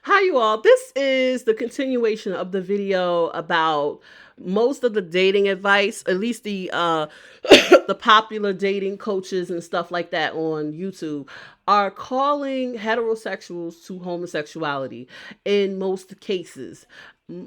Hi, you all. This is the continuation of the video about most of the dating advice, at least the the popular dating coaches and stuff like that on YouTube are calling heterosexuals to homosexuality in most cases.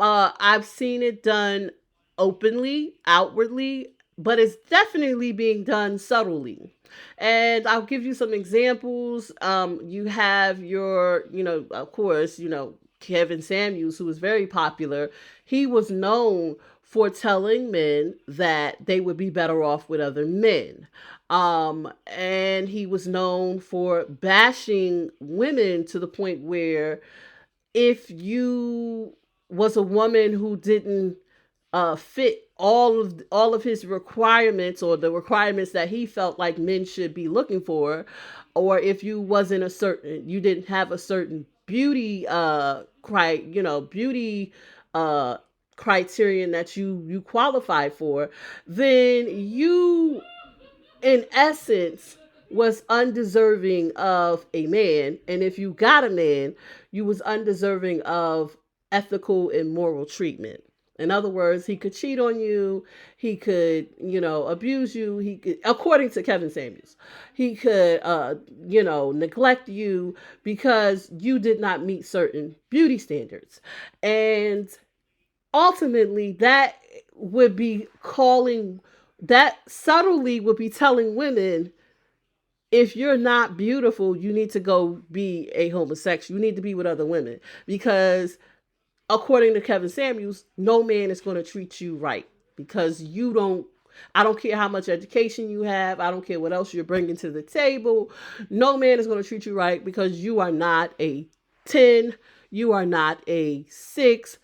I've seen it done openly, outwardly, but it's definitely being done subtly. And I'll give you some examples. You have your, of course, Kevin Samuels, who was very popular. He was known for telling men that they would be better off with other men. And he was known for bashing women to the point where if you was a woman who didn't fit all of his requirements or the requirements that he felt like men should be looking for, or if you didn't have a certain beauty beauty uh criterion that you qualified for, then you in essence was undeserving of a man, and if you got a man, you was undeserving of ethical and moral treatment. In other words, he could cheat on you, he could, abuse you, he could, according to Kevin Samuels, he could, neglect you because you did not meet certain beauty standards. And ultimately, would be calling, that subtly would be telling women, if you're not beautiful, you need to go be a homosexual. You need to be with other women because according to Kevin Samuels, no man is going to treat you right because you don't. I don't care how much education you have. I don't care what else you're bringing to the table. No man is going to treat you right because you are not a 10. You are not a 6.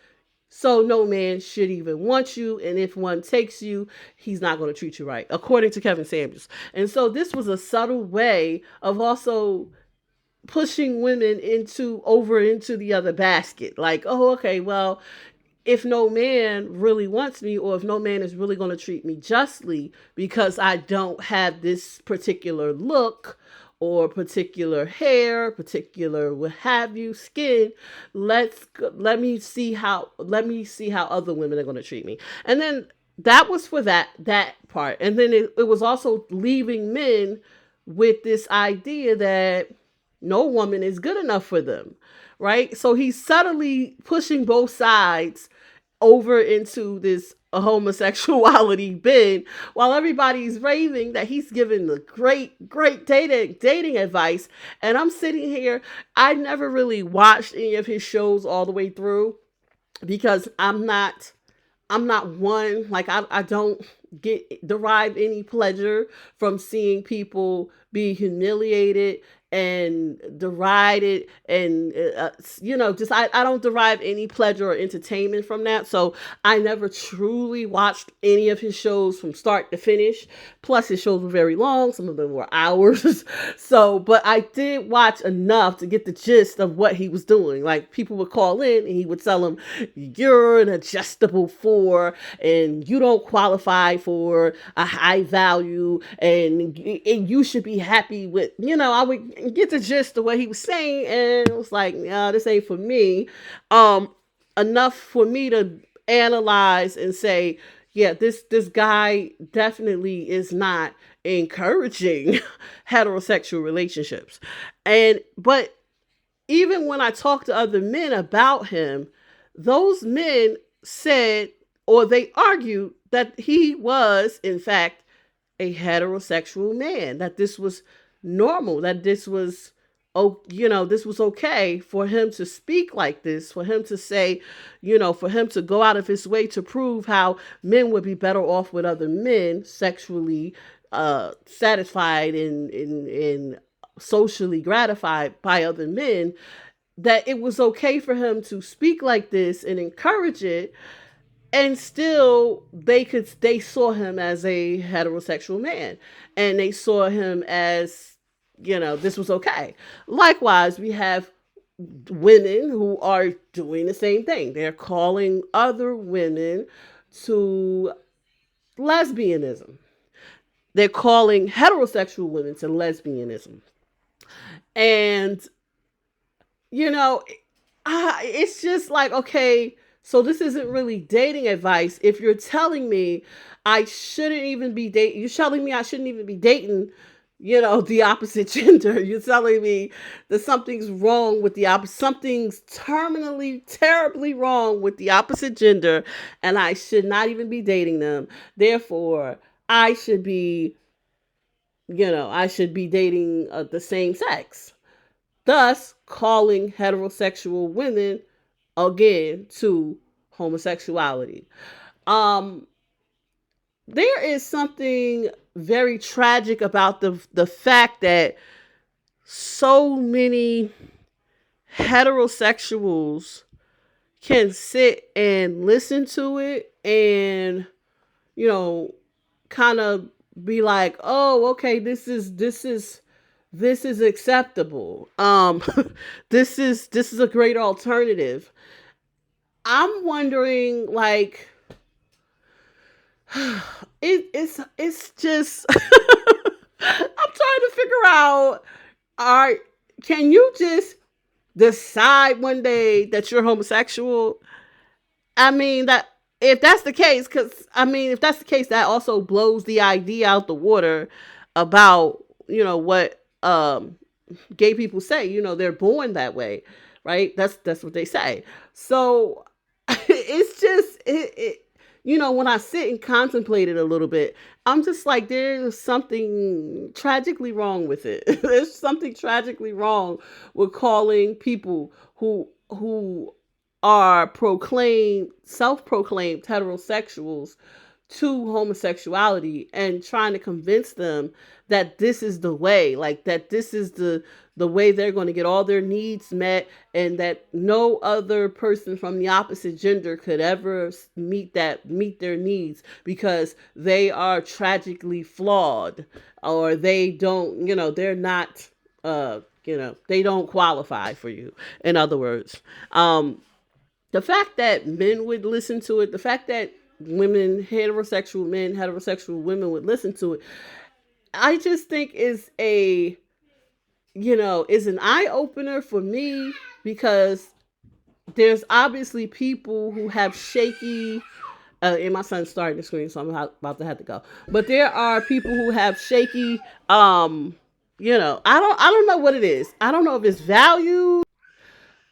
So no man should even want you. And if one takes you, he's not going to treat you right, according to Kevin Samuels. And so this was a subtle way of also pushing women into the other basket. Like, oh, okay, well, if no man really wants me, or if no man is really going to treat me justly because I don't have this particular look or particular hair, particular what have you, skin, let me see how other women are going to treat me. And then that was for that part. And then it was also leaving men with this idea that no woman is good enough for them, right? So he's subtly pushing both sides over into this homosexuality bin while everybody's raving that he's giving the great dating advice. And I'm sitting here, I never really watched any of his shows all the way through because I'm not one, like I don't get derive any pleasure from seeing people be humiliated and derided and just I don't derive any pleasure or entertainment from that. So I never truly watched any of his shows from start to finish. Plus his shows were very long, some of them were hours. So but I did watch enough to get the gist of what he was doing. Like people would call in and he would tell them, you're an adjustable 4 and you don't qualify for a high value, and you should be happy with, I would get the gist of what he was saying, and it was like, nah, this ain't for me. um Enough for me to analyze and say, yeah, this guy definitely is not encouraging heterosexual relationships. And but even when I talked to other men about him, those men said, or they argued, that he was, in fact, a heterosexual man, that this was normal, that this was, oh, this was okay for him to speak like this, for him to say, for him to go out of his way to prove how men would be better off with other men, sexually satisfied and socially gratified by other men, that it was okay for him to speak like this and encourage it, and still they saw him as a heterosexual man, and they saw him as, this was okay. Likewise, we have women who are doing the same thing. They're calling other women to lesbianism. They're calling heterosexual women to lesbianism. And you know it's just like, okay, so this isn't really dating advice. If you're telling me I shouldn't even be dating, you're telling me I shouldn't even be dating, the opposite gender. You're telling me that something's wrong with the opposite, something's terminally, terribly wrong with the opposite gender, and I should not even be dating them. Therefore, I should be, I should be dating the same sex, thus calling heterosexual women again to homosexuality. Um, there is something very tragic about the fact that so many heterosexuals can sit and listen to it and, you know, kind of be like, oh, okay, this is acceptable. This is a great alternative. I'm wondering, like, it's just I'm trying to figure out, all right, can you just decide one day that you're homosexual? I mean, that if that's the case, because I mean, if that's the case, that also blows the idea out the water about, what gay people say. They're born that way, right? That's what they say. So it's just when I sit and contemplate it a little bit, I'm just like, there's something tragically wrong with it. There's something tragically wrong with calling people who are proclaimed self-proclaimed heterosexuals to homosexuality and trying to convince them that this is the way, like that this is the way they're going to get all their needs met, and that no other person from the opposite gender could ever meet their needs because they are tragically flawed, or they don't, they're not they don't qualify for you, in other words. The fact that men would listen to it, the fact that heterosexual men, heterosexual women would listen to it, I just think is an eye opener for me, because there's obviously people who have shaky, and my son's starting to scream, so I'm about to have to go. But there are people who have shaky, I don't know what it is. I don't know if it's values.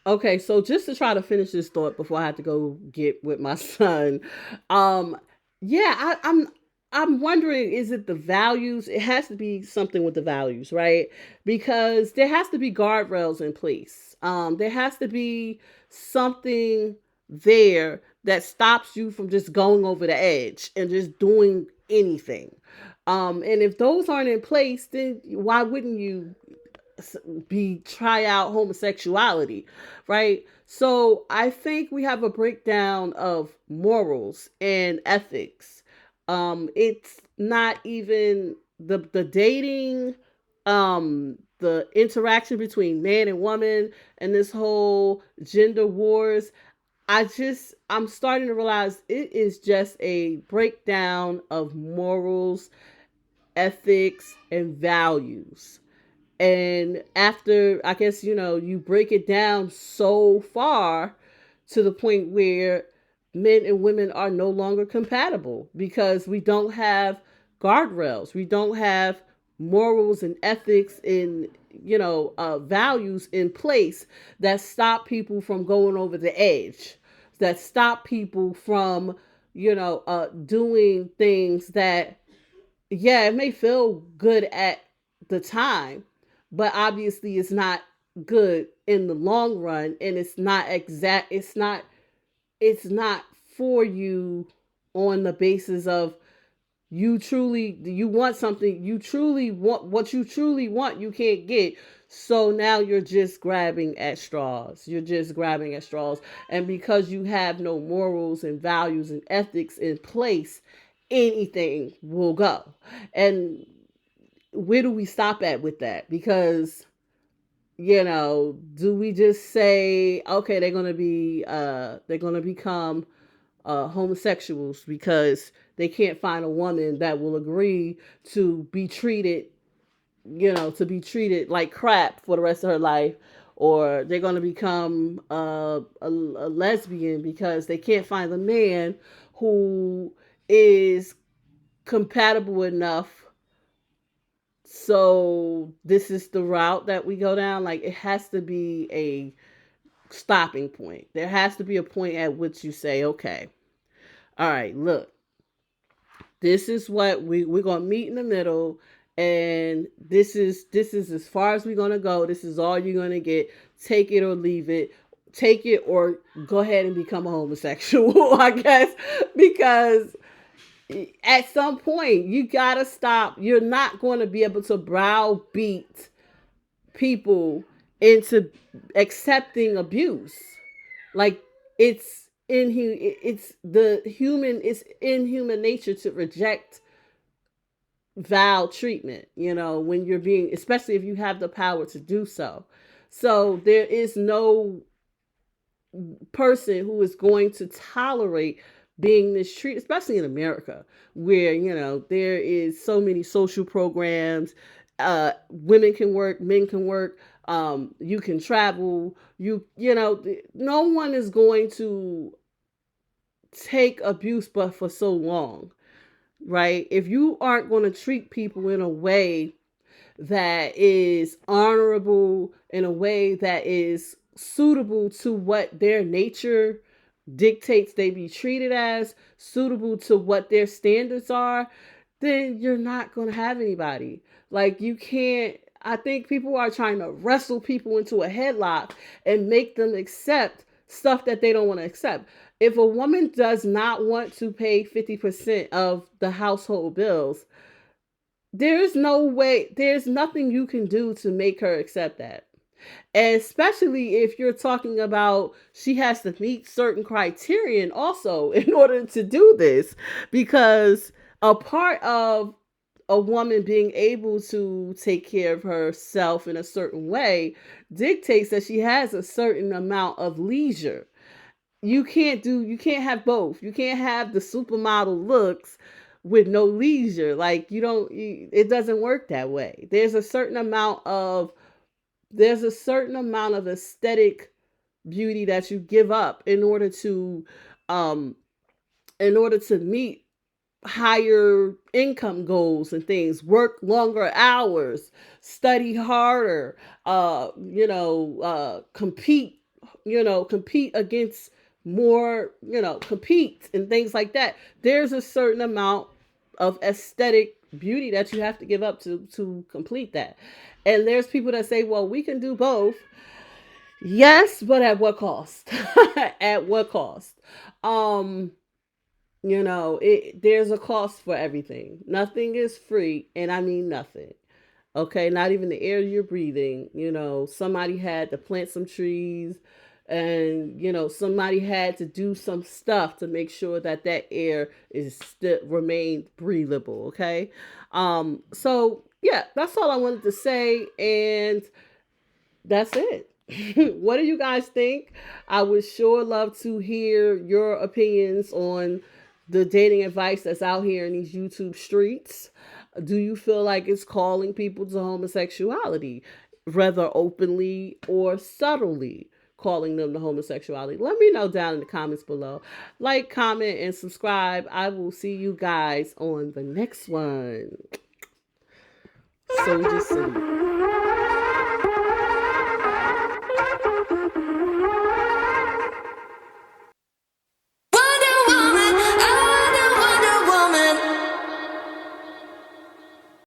Okay, so just to try to finish this thought before I have to go get with my son, um, yeah, I'm wondering, is it the values? It has to be something with the values, right? Because there has to be guardrails in place. There has to be something there that stops you from just going over the edge and just doing anything. And if those aren't in place, then why wouldn't you try out homosexuality, right? So I think we have a breakdown of morals and ethics. It's not even the dating, the interaction between man and woman, and this whole gender wars. I'm starting to realize it is just a breakdown of morals, ethics, and values. And after, I guess, you break it down so far to the point where men and women are no longer compatible because we don't have guardrails. We don't have morals and ethics and, values in place that stop people from going over the edge, that stop people from, doing things that, yeah, it may feel good at the time, but obviously it's not good in the long run, and it's not for you on the basis of you want something, you truly want what you truly want, you can't get. So now you're just grabbing at straws. You're just grabbing at straws. And because you have no morals and values and ethics in place, anything will go. And where do we stop at with that? Because, do we just say, okay, they're gonna become homosexuals because they can't find a woman that will agree to be treated like crap for the rest of her life, or they're going to become a lesbian because they can't find a man who is compatible enough. So this is the route that we go down. Like, it has to be a stopping point. There has to be a point at which you say, okay, all right, look, this is what we're gonna meet in the middle, and this is as far as we're gonna go. This is all you're gonna get. Take it or leave it. Take it or go ahead and become a homosexual, I guess, because at some point you gotta stop. You're not going to be able to browbeat people into accepting abuse. Like, it's in human nature to reject vile treatment, when you're being, especially if you have the power to do so. So there is no person who is going to tolerate being mistreated, especially in America, where there is so many social programs. Women can work, men can work. You can travel. No one is going to take abuse, but for so long, right? If you aren't going to treat people in a way that is honorable, in a way that is suitable to what their nature dictates they be treated as, suitable to what their standards are, then you're not going to have anybody. Like, you can't. I think people are trying to wrestle people into a headlock and make them accept stuff that they don't want to accept. If a woman does not want to pay 50% of the household bills, there's no way, there's nothing you can do to make her accept that. And especially if you're talking about she has to meet certain criterion also in order to do this, because a part of a woman being able to take care of herself in a certain way dictates that she has a certain amount of leisure. You can't have both. You can't have the supermodel looks with no leisure. Like, it doesn't work that way. There's a certain amount of aesthetic beauty that you give up um in order to meet higher income goals and things. Work longer hours, study harder, compete against more, compete and things like that. There's a certain amount of aesthetic beauty that you have to give up to complete that. And there's people that say, well, we can do both. Yes, but at what cost? At what cost? Um, there's a cost for everything. Nothing is free, and I mean nothing. Okay, not even the air you're breathing. Somebody had to plant some trees, and somebody had to do some stuff to make sure that that air is still remained breathable. Okay, so yeah, that's all I wanted to say, and that's it. What do you guys think? I would sure love to hear your opinions on the dating advice that's out here in these YouTube streets. Do you feel like it's calling people to homosexuality, whether openly or subtly calling them to homosexuality? Let me know down in the comments below. Like, comment, and subscribe. I will see you guys on the next one. Soldier City.